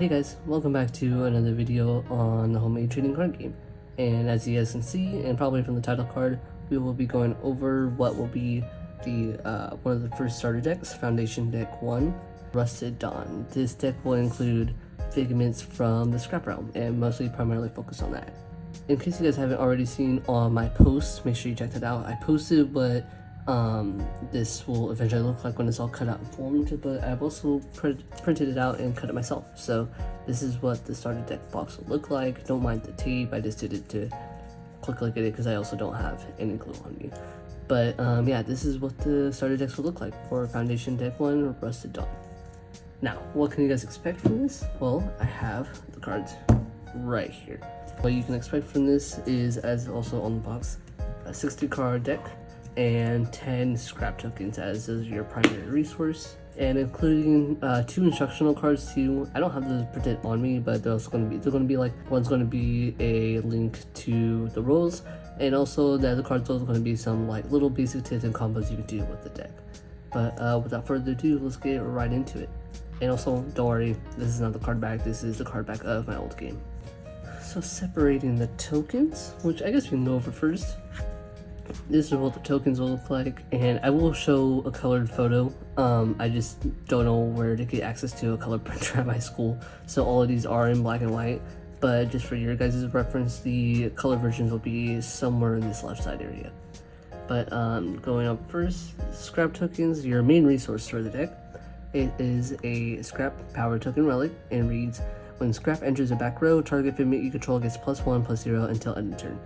Hey guys, welcome back to another video on the homemade trading card game. And as you guys can see, and probably from the title card, we will be going over what will be the one of the first starter decks, Foundation Deck 1, Rusted Dawn. This deck will include figments from the Scrap Realm and mostly primarily focus on that. In case you guys haven't already seen on my posts, make sure you check that out. I posted what this will eventually look like when it's all cut out and formed, but I've also printed it out and cut it myself. So this is what the starter deck box will look like. Don't mind the tape, I just did it to quick look at it because I also don't have any glue on me. But yeah, this is what the starter decks will look like for Foundation Deck 1 Rusted Dawn. Now, what can you guys expect from this? Well, I have the cards right here. What you can expect from this is, as also on the box, a 60 card deck and 10 scrap tokens as your primary resource, and including 2 instructional cards too. I don't have those printed on me, but they're going to be like, one's going to be a link to the rules, and also the other cards are going to be some like little basic tips and combos you can do with the deck. But without further ado, let's get right into it. And also, don't worry, this is not the card back, this is the card back of my old game. So separating the tokens, which I guess we can go over first. This is what the tokens will look like, and I will show a colored photo. I just don't know where to get access to a color printer at my school, so all of these are in black and white, but just for your guys' reference, the color versions will be somewhere in this left side area. But going up first, scrap tokens, your main resource for the deck. It is a scrap power token relic and reads, when scrap enters the back row, target figment you control gets +1/+0 until end of turn.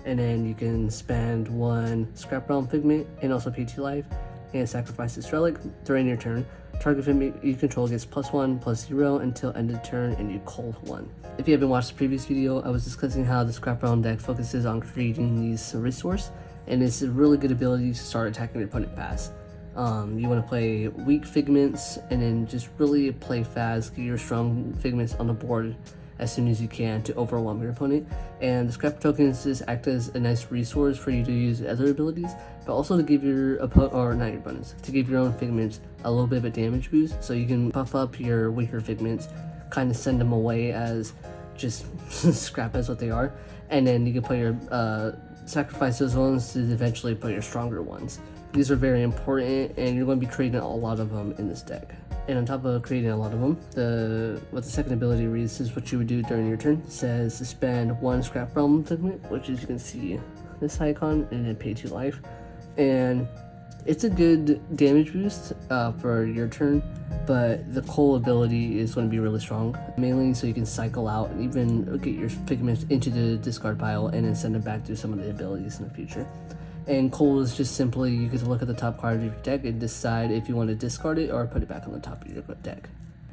And then you can spend 1 Scrap Realm figment and also pay 2 life and sacrifice this relic during your turn. Target figment you control gets +1/+0 until end of turn, and you cull 1. If you haven't watched the previous video, I was discussing how the Scrap Realm deck focuses on creating these resource, and it's a really good ability to start attacking your opponent fast. You want to play weak figments and then just really play fast, get your strong figments on the board as soon as you can to overwhelm your opponent. And the scrap tokens just act as a nice resource for you to use other abilities, but also to give your opponent, or not your opponents, to give your own figments a little bit of a damage boost, so you can buff up your weaker figments, kind of send them away as just scrap as what they are, and then you can put your sacrifice those ones to eventually put your stronger ones. These are very important, and you're going to be creating a lot of them in this deck. And on top of creating a lot of them, what the second ability reads is what you would do during your turn. It says to spend 1 Scrap Realm figment, which is, you can see this icon, and then pay 2 life. And it's a good damage boost for your turn, but the cull ability is going to be really strong, mainly so you can cycle out and even get your figments into the discard pile and then send them back to some of the abilities in the future. And cull is just simply, you get to look at the top card of your deck and decide if you want to discard it or put it back on the top of your deck.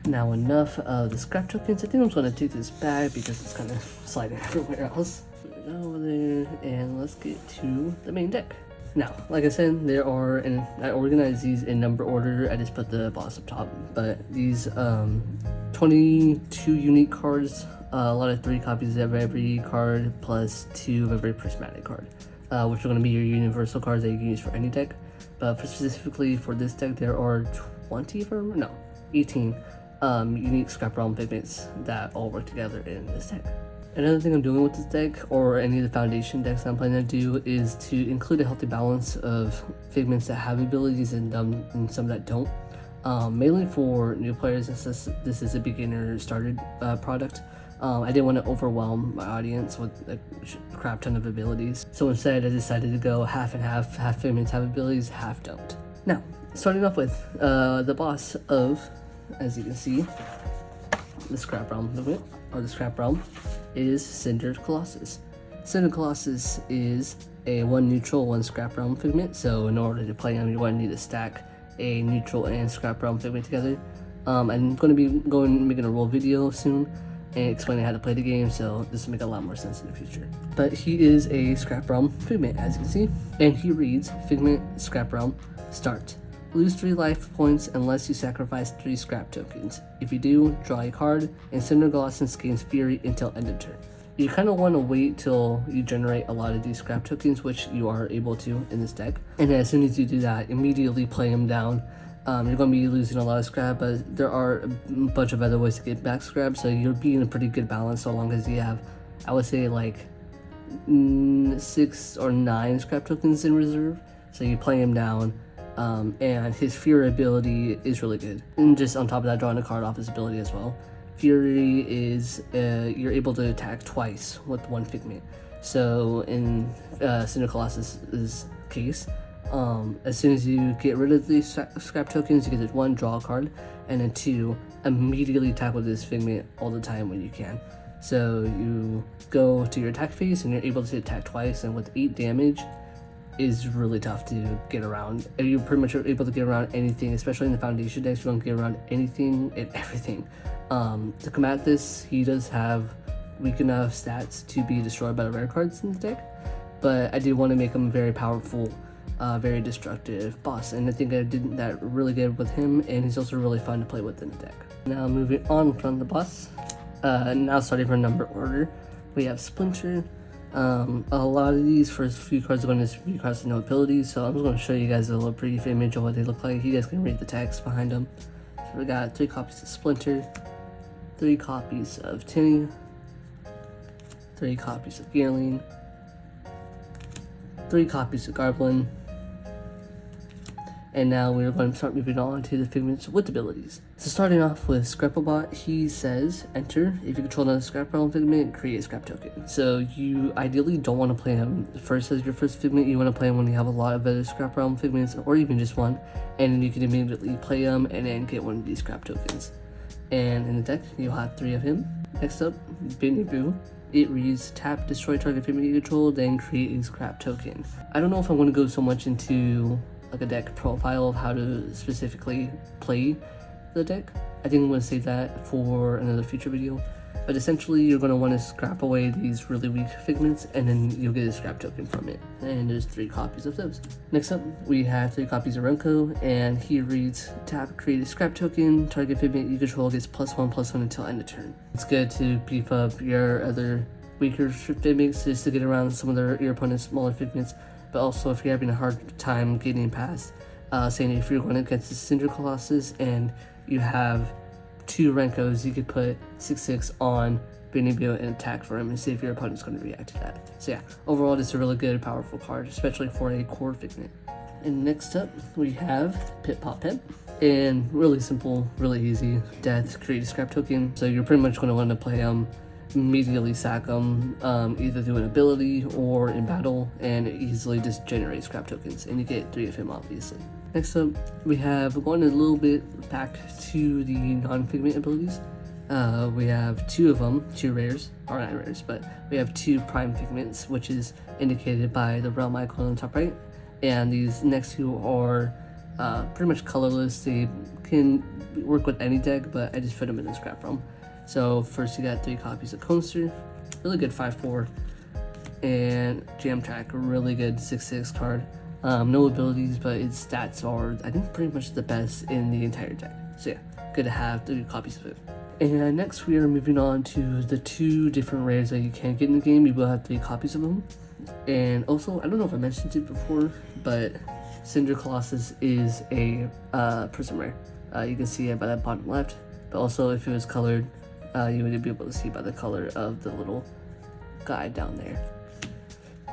Now, enough of the scrap tokens. I think I'm just going to take this back because it's kind of sliding everywhere else. Go over there and let's get to the main deck. Now, like I said, there are, and I organized these in number order. I just put the boss up top, but these 22 unique cards, a lot of 3 copies of every card plus 2 of every prismatic card. Which are going to be your universal cards that you can use for any deck. But specifically for this deck, there are 18 unique Scrap Realm figments that all work together in this deck. Another thing I'm doing with this deck, or any of the foundation decks I'm planning to do, is to include a healthy balance of figments that have abilities and some that don't. Mainly for new players, since this is a beginner started product. I didn't want to overwhelm my audience with a crap ton of abilities, so instead I decided to go half and half. Half figments have abilities, half don't. Now, starting off with the boss of, as you can see, the Scrap Realm figment, or the Scrap Realm, is Cinder Colossus. Cinder Colossus is a 1 neutral, 1 Scrap Realm figment, so in order to play him, you're going to need to stack a neutral and Scrap Realm figment together. I'm going to be making a role video soon and explaining how to play the game, so this will make a lot more sense in the future. But he is a Scrap Realm figment, as you can see, and he reads, Figment Scrap Realm, start. Lose 3 life points unless you sacrifice 3 scrap tokens. If you do, draw a card, and Cinder Colossus gains Fury until end of turn. You kind of want to wait till you generate a lot of these scrap tokens, which you are able to in this deck, and as soon as you do that, immediately play them down You're going to be losing a lot of scrap, but there are a bunch of other ways to get back scrap, so you'll be in a pretty good balance so long as you have, I would say, like 6 or 9 scrap tokens in reserve. So you play him down, and his Fury ability is really good. And just on top of that, drawing a card off his ability as well. Fury is, you're able to attack twice with 1 Figment. So in Cinder Colossus' case, as soon as you get rid of these scrap tokens, you get this 1, draw a card, and then 2, immediately attack with this Figment all the time when you can. So you go to your attack phase and you're able to attack twice, and with 8 damage is really tough to get around. And you pretty much are able to get around anything, especially in the foundation decks. You don't get around anything and everything. To combat this, he does have weak enough stats to be destroyed by the rare cards in the deck, but I did want to make him very powerful, very destructive boss, and I think I did that really good with him, and he's also really fun to play with in the deck. Now moving on from the boss, now starting from number order, we have Splinter. A lot of these first few cards are going to be cards with no abilities, so I'm just going to show you guys a little brief image of what they look like. You guys can read the text behind them. So we got 3 copies of Splinter, 3 copies of Tinny, 3 copies of Galen, 3 copies of Garblin, and now we're going to start moving on to the Figments with abilities. So starting off with Scrapplebot, he says, enter. If you control another Scrap Realm Figment, create a Scrap Token. So you ideally don't want to play him first as your first Figment. You want to play him when you have a lot of other Scrap Realm Figments, or even just 1, and then you can immediately play him and then get one of these Scrap Tokens. And in the deck, you'll have 3 of him. Next up, Benny Boo. It reads, tap, destroy target Figment you control, then create a Scrap Token. I don't know if I'm going to go so much into like a deck profile of how to specifically play the deck. I think I'm going to save that for another future video. But essentially, you're going to want to scrap away these really weak Figments, and then you'll get a Scrap Token from it. And there's 3 copies of those. Next up, we have 3 copies of Renko, and he reads, tap, create a Scrap Token, target Figment you control gets +1/+1 until end of turn. It's good to beef up your other weaker Figments just to get around some of your opponent's smaller Figments. But also, if you're having a hard time getting past, saying if you're going against the Cinder Colossus and you have 2 Renkos, you could put 6/6 on Benny Boo and attack for him and see if your opponent's going to react to that. So yeah, overall, this is a really good, powerful card, especially for a core Figment. And next up, we have Pip Pop Pep. And really simple, really easy. Death, create a Scrap Token. So you're pretty much going to want to play him, immediately sack them, either through an ability or in battle, and easily just generate Scrap Tokens, and you get 3 of him obviously. Next up, we have going a little bit back to the non-Figment abilities. We have 2 of them, 2 rares, or not rares, but we have 2 prime Figments, which is indicated by the realm icon on the top right, and these next 2 are pretty much colorless. They can work with any deck, but I just put them in the Scrap Realm. So first you got 3 copies of Conster, really good 5/4, and Jam Track, really good 6/6 card. No abilities, but its stats are, I think, pretty much the best in the entire deck. So yeah, good to have 3 copies of it. And next we are moving on to the 2 different rares that you can get in the game. You will have 3 copies of them. And also, I don't know if I mentioned it before, but Cinder Colossus is a Prism rare. You can see it by the bottom left, but also if it was colored, you would be able to see by the color of the little guy down there.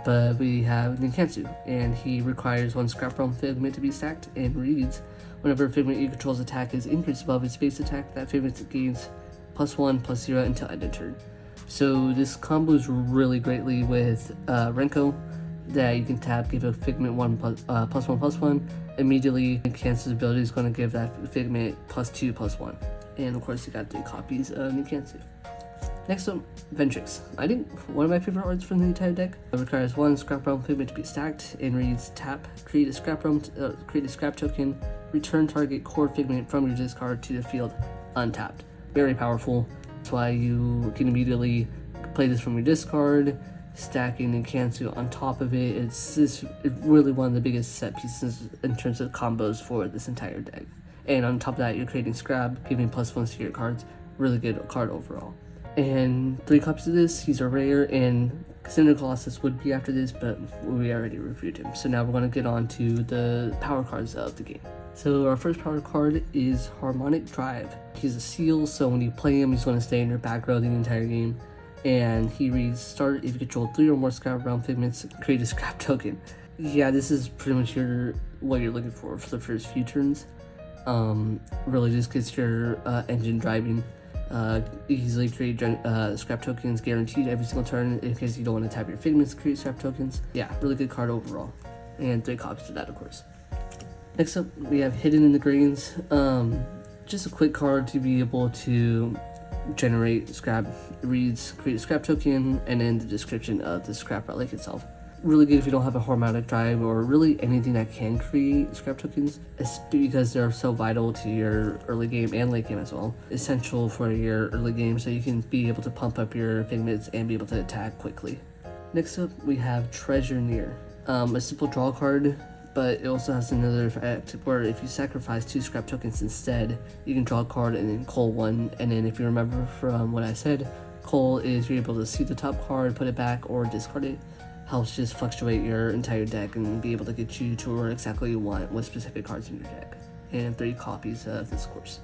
But we have Ninkatsu, and he requires 1 Scrap Realm Figment to be stacked, and reads, whenever a Figment you control's attack is increased above its base attack, that Figment gains +1/+0 until end of turn. So this combos really greatly with Renko, that you can tap, give a Figment +1/+1, immediately Ninkatsu's ability is going to give that Figment +2/+1. And of course, you got 3 copies of Ninkatsu. Next up, Ventrix. I think one of my favorite cards from the entire deck. It requires 1 Scrap Realm Figment to be stacked, and reads, tap, create a Scrap Token, return target core Figment from your discard to the field untapped. Very powerful. That's why you can immediately play this from your discard, stacking Ninkatsu on top of it. It's really one of the biggest set pieces in terms of combos for this entire deck. And on top of that, you're creating Scrap, giving +1 to your cards. Really good card overall. And 3 copies of this. He's a rare, and Cinder Colossus would be after this, but we already reviewed him. So now we're going to get on to the power cards of the game. So our first power card is Harmonic Drive. He's a seal, so when you play him, he's going to stay in your back row the entire game. And he reads, start if you control 3 or more scrap realm figments, create a scrap token. Yeah, this is pretty much what you're looking for the first few turns. Really just gets your engine driving. Easily create scrap tokens guaranteed every single turn in case you don't want to tap your figments to create scrap tokens. Yeah, really good card overall. And 3 copies of that, of course. Next up, we have Hidden in the Grains. Just a quick card to be able to generate scrap reads, create a scrap token, and then the description of the scrap relic itself. Really good if you don't have a Harmonic Drive or really anything that can create scrap tokens, because they're so vital to your early game and late game as well. Essential for your early game so you can be able to pump up your figments and be able to attack quickly. Next up, we have Treasure Near. A simple draw card, but it also has another effect where if you sacrifice 2 scrap tokens instead, you can draw a card and then cull 1. And then if you remember from what I said, cull is you're able to see the top card, put it back, or discard it. Helps just fluctuate your entire deck and be able to get you to where exactly you want with specific cards in your deck. And 3 copies of this course.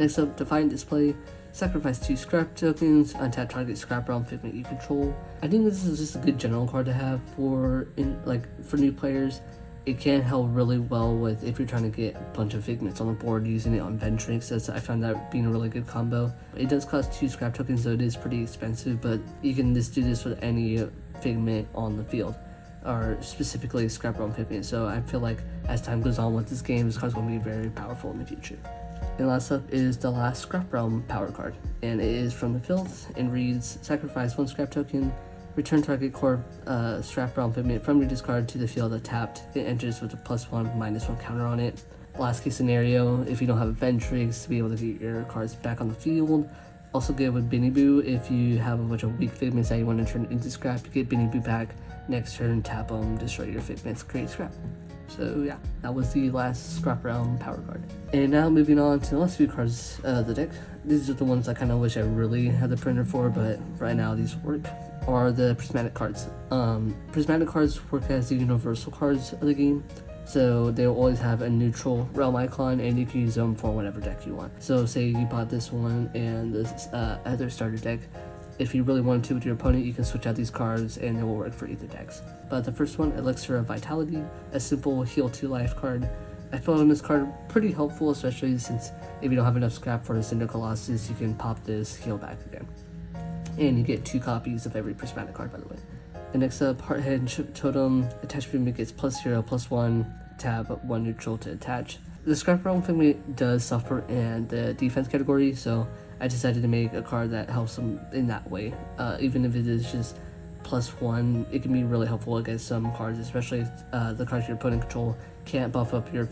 Next up, Defiant Display. Sacrifice 2 scrap tokens, untap target scrap realm figment you control. I think this is just a good general card to have for new players. It can help really well with if you're trying to get a bunch of figments on the board using it on Ventrix. I found that being a really good combo. It does cost 2 scrap tokens, so it is pretty expensive, but you can just do this with any figment on the field, or specifically scrap realm figment. So I feel like as time goes on with this game, this card's going to be very powerful in the future. And last up is the last scrap realm power card, and it is from the field and reads, sacrifice 1 scrap token, return target core scrap realm figment from your discard to the field tapped. It enters with a +1/-1 counter on it. Last case scenario, if you don't have a Ventrix, to be able to get your cards back on the field. Also good with Binny Boo, if you have a bunch of weak figments that you want to turn into scrap, you get Binny Boo back. Next turn, tap them, destroy your figments, create scrap. So yeah, that was the last scrap realm power card. And now moving on to the last few cards of the deck. These are the ones I kind of wish I really had the printer for, but right now these work. Are the prismatic cards. Prismatic cards work as the universal cards of the game, so they'll always have a neutral realm icon, and you can use them for whatever deck you want. So say you bought this one and this other starter deck, if you really wanted to with your opponent, you can switch out these cards and it will work for either decks. But the first one, Elixir of Vitality, a simple heal 2 life card. I found this card pretty helpful, especially since if you don't have enough scrap for the Cinder Colossus, you can pop this heal back again. And you get 2 copies of every prismatic card, by the way. And next up, Hearthead Totem. Attach figment gets +0/+1, tab 1 neutral to attach. The scrap realm figment does suffer in the defense category, so I decided to make a card that helps them in that way. Even if it is just +1, it can be really helpful against some cards, especially if the cards your opponent control can't buff up their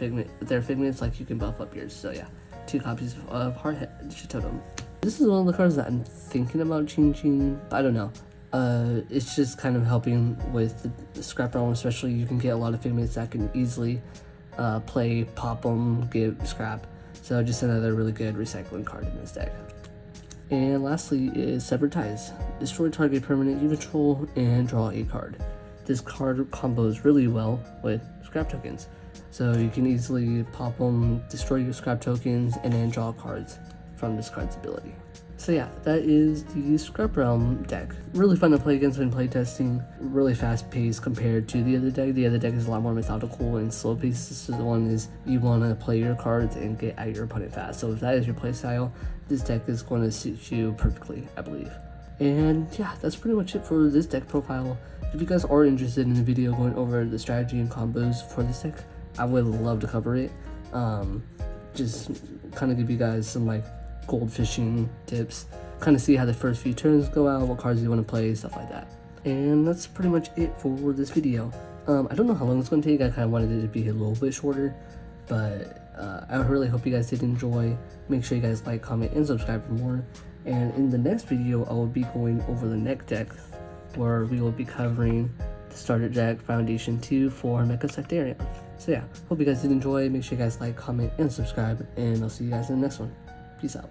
figments like you can buff up yours. So yeah, 2 copies of Hearthead Totem. This is one of the cards that I'm thinking about changing. I don't know. It's just kind of helping with the scrap realm, especially you can get a lot of figments that can easily play, pop them, give scrap. So just another really good recycling card in this deck. And lastly is Severed Ties. Destroy target permanent you control and draw a card. This card combos really well with scrap tokens. So you can easily pop them, destroy your scrap tokens, and then draw cards from this card's ability. So yeah, that is the Scrap Realm deck. Really fun to play against when playtesting. Really fast paced compared to the other deck. The other deck is a lot more methodical and slow paced. This is the one is you want to play your cards and get at your opponent fast. So if that is your playstyle, this deck is going to suit you perfectly, I believe. And yeah, that's pretty much it for this deck profile. If you guys are interested in the video going over the strategy and combos for this deck, I would love to cover it. Just kind of give you guys some gold fishing tips, kind of see how the first few turns go out, what cards you want to play, stuff like that. And that's pretty much it for this video. I don't know how long it's going to take. I kind of wanted it to be a little bit shorter, but I really hope you guys did enjoy. Make sure you guys like, comment, and subscribe for more. And in the next video, I will be going over the next deck, where we will be covering the starter deck Foundation 2 for Mecha Sectarian. So yeah, hope you guys did enjoy. Make sure you guys like, comment, and subscribe, and I'll see you guys in the next one. Peace out.